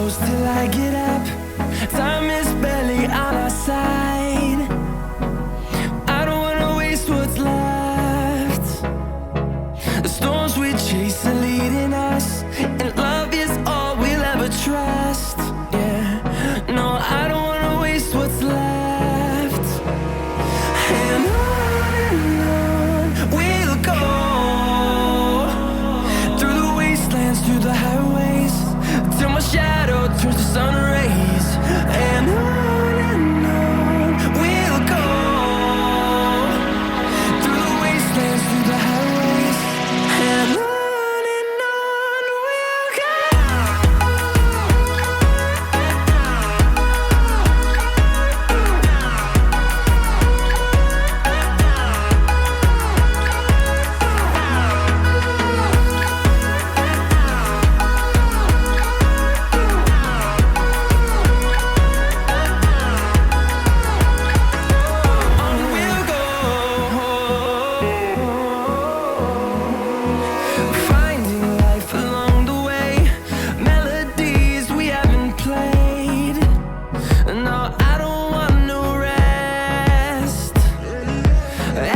close till I get up. Time is barely on our side. I don't wanna waste what's left. The storms we chase are leading us, and love is all we'll ever trust. Yeah, no, I don't wanna waste what's left. And on we'll go, through the wastelands, through the highways, till my shadow turns to sun rays. And on we'll go, through the wastelands, through the highways, and on we'll go. Finding life along the way, melodies we haven't played. No, I don't want no rest.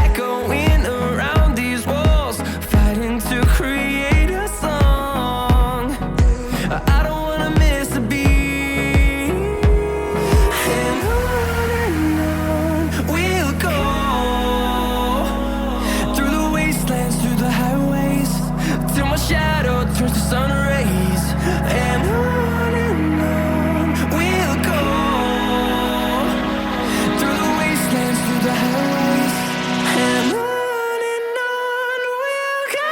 Echoing around these walls, fighting to create a song. I don't wanna miss a beat. And on we'll go, through the wastelands, through the highways, till my shadow turns to sun rays. And on we'll go, through the wastelands, through the highways, and on we'll go.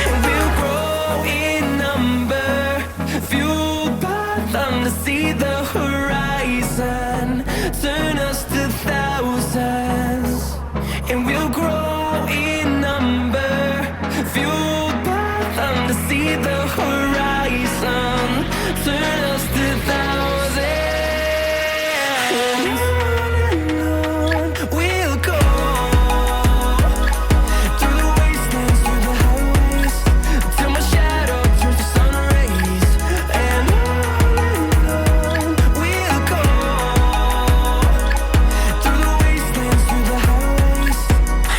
And we'll grow in number, fueled by them to see the horizon, turn us to thousands. And we'll grow in number, fueled by them to see the horizon, turn us to thousands. And on we'll go, through the wastelands, through the highways, till my shadow turns to sun rays. And on we'll go, through the wastelands, through the highways,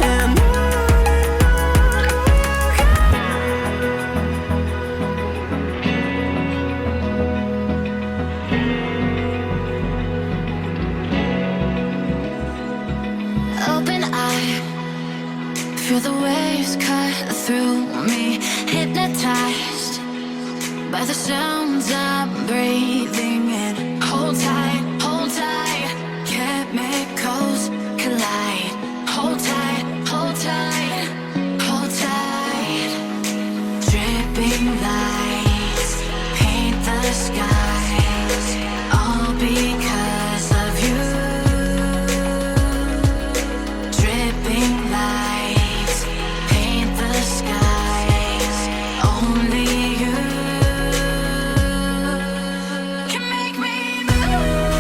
and on we'll go. Open eye, feel the waves cut through me, hypnotized by the sounds I'm breathing in. Hold tight, chemicals collide. Hold tight, hold tight, hold tight. Dripping lights paint the skies, all because of you. Dripping lights paint the skies, only you can make me move.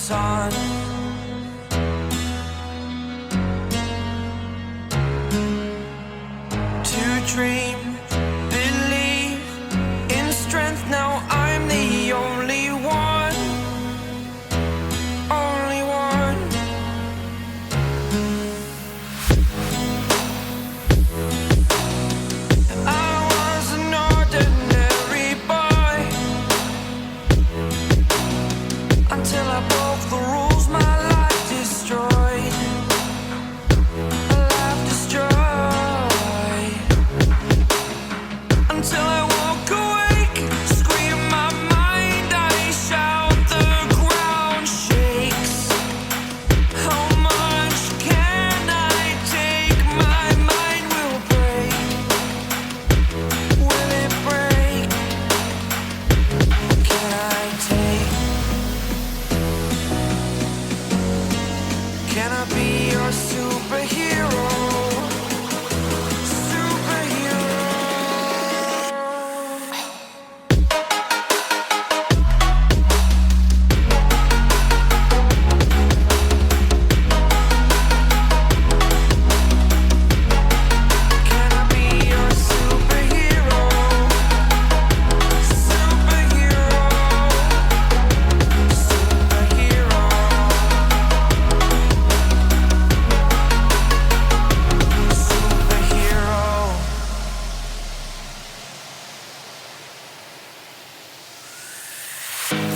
sun. To dream, believe in strength. Now I'm the only one, only one. I was an ordinary boy until I broke the rules. My life destroyed, a life destroyed. Until I woke awake, scream my mind, I shout, the ground shakes. How much can I take? My mind will break. Will it break? What can I take? Can I be your superhero? Superhero. Can I be your superhero? Superhero. Superhero. Superhero.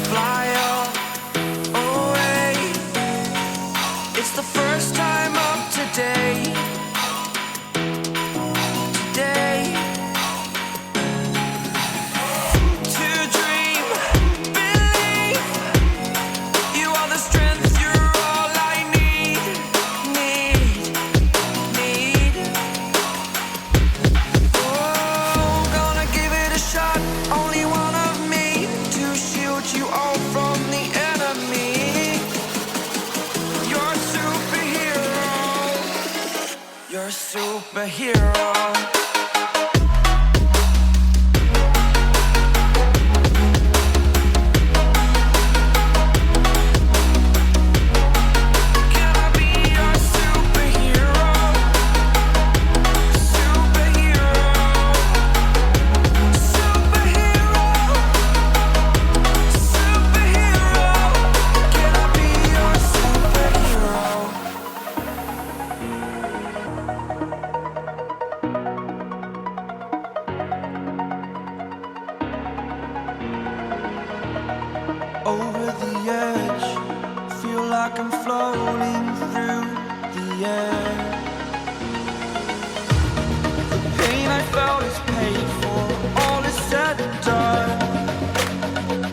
Fly away. It's the first time of today. Today. To dream, believe. You are the strength, you're all I need. Need. Oh, gonna give it a shot. Only one of me to shield you all from the enemy. You're a superhero. You're a superhero. Can I be your superhero? Superhero. Superhero. Superhero. Can I be your superhero? Over the edge, feel like I'm floating through the air. The pain I felt is paid for, all is said and done.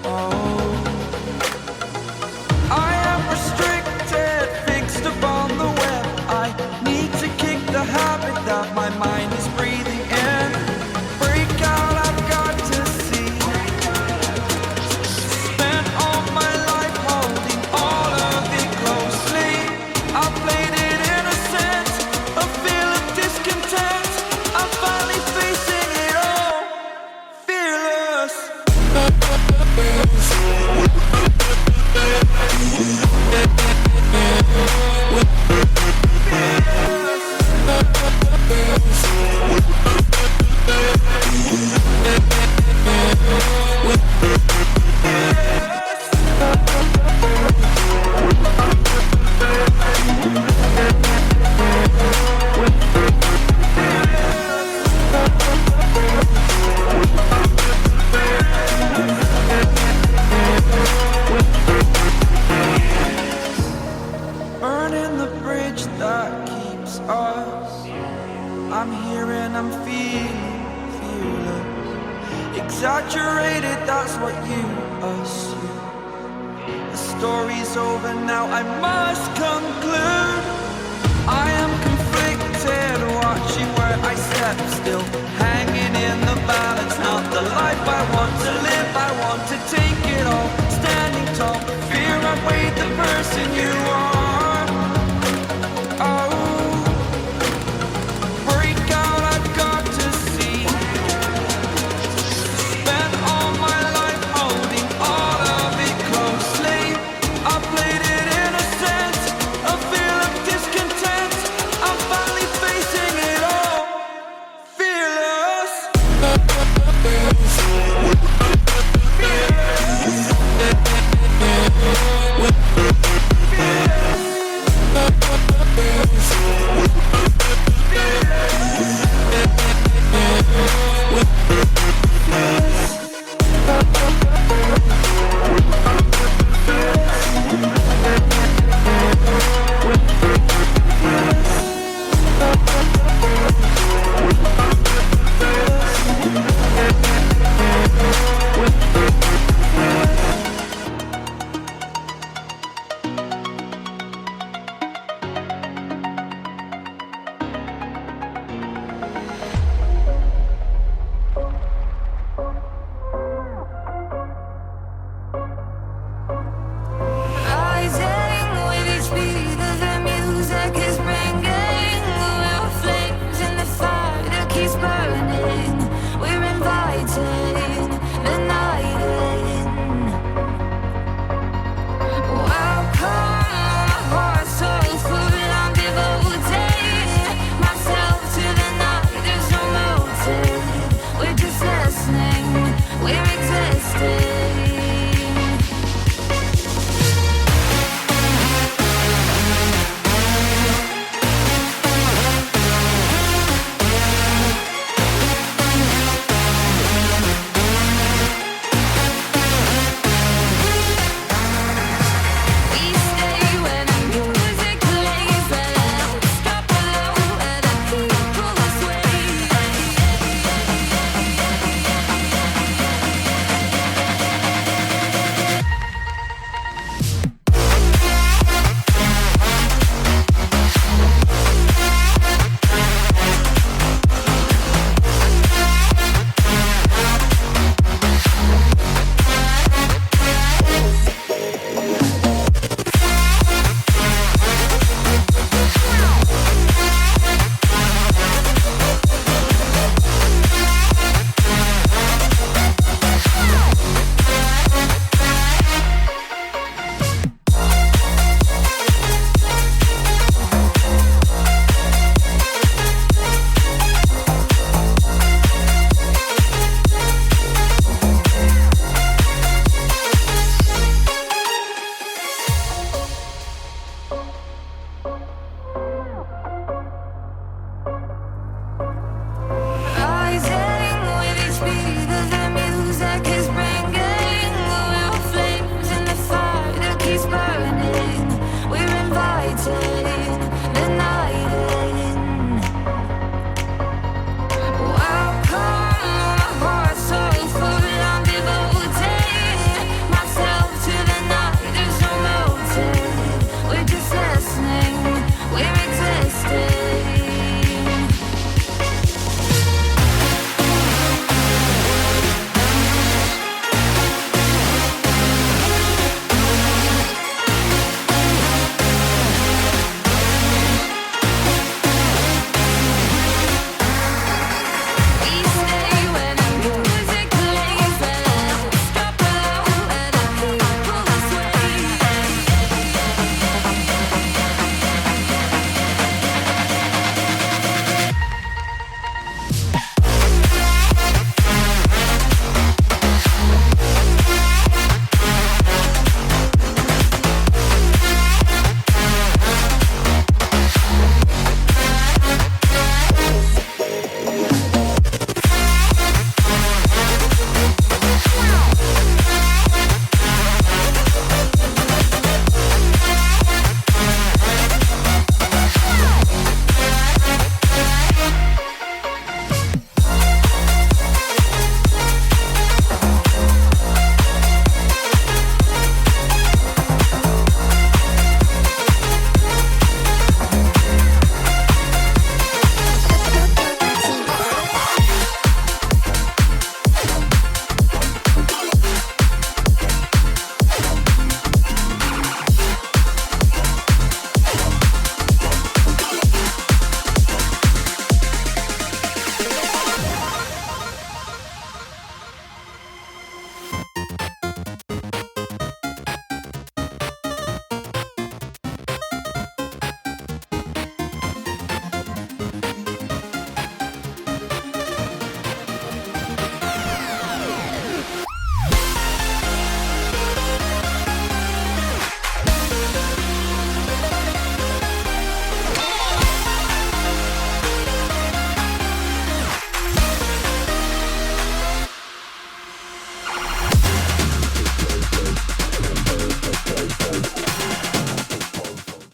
Oh, I am restricted, fixed upon the web. I need to kick the habit that my mind is breathing in. Break out, I've got to see. Spent all my life holding all of it closely. I played it innocent, a feel of discontent. I'm finally facing it all, fearless. Burning the bridge that keeps us. I'm here and I'm feeling fearless. Exaggerated, that's what you assume. The story's over now, I must conclude. I am conflicted, watching where I step still.